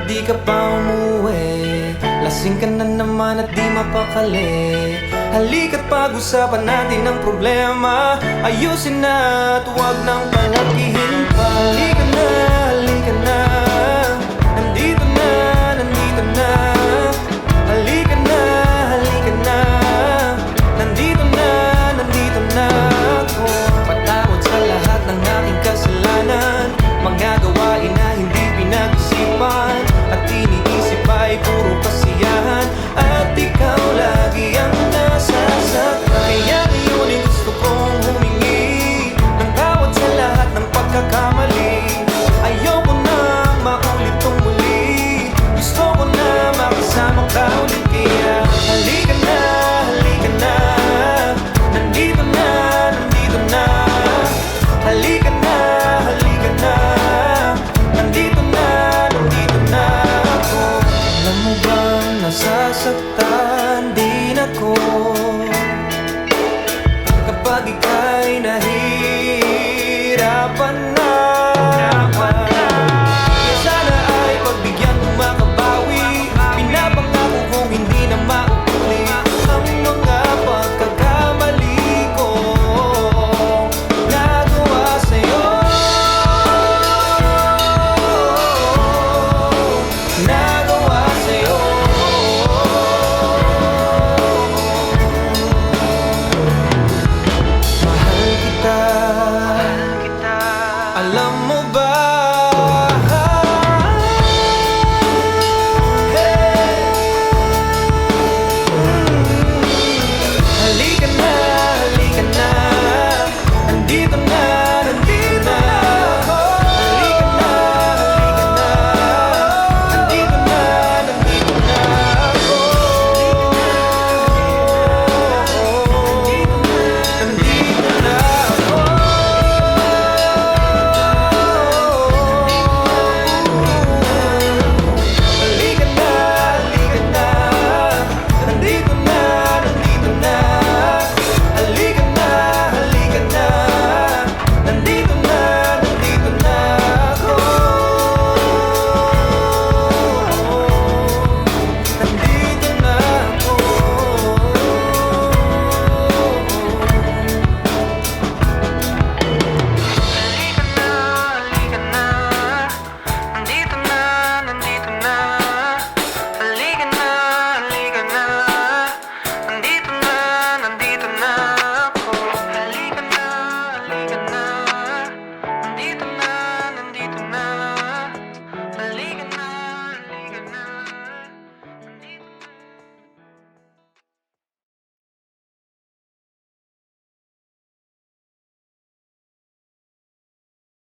di ka pa umuwi? Lasing ka na naman at di mapakali. Halika't pag-usapan natin ang problema. Ayusin na at huwag nang palakihin pa. Halika na, halika na. Nandito na, nandito na. Halika na, halika na. Nandito na, nandito na ako. Patawad sa lahat ng aking kasalanan, mga gawain na hindi pinag-isipan, at iniisip ay puro kasiyahan, at ikaw lagi ang nasasaktan. Kaya ngayon ay gusto kong humingi ng tawad sa lahat ng pagkakamali. Ayoko nang maulit tong muli. Gusto ko na makasama ka ulit. Kaya halika na, halika na. Nandito na, nandito na. Halika na, halika na. Nandito na, nandito na ako. Alam mo bang nasasaktan din ako kapag ika'y nahihirapan na. Kaya sana ay pagbigyan mo makabawi. Pinapangako kong hindi na mauulit ang mga pagkakamali ko nagawa sa'yo.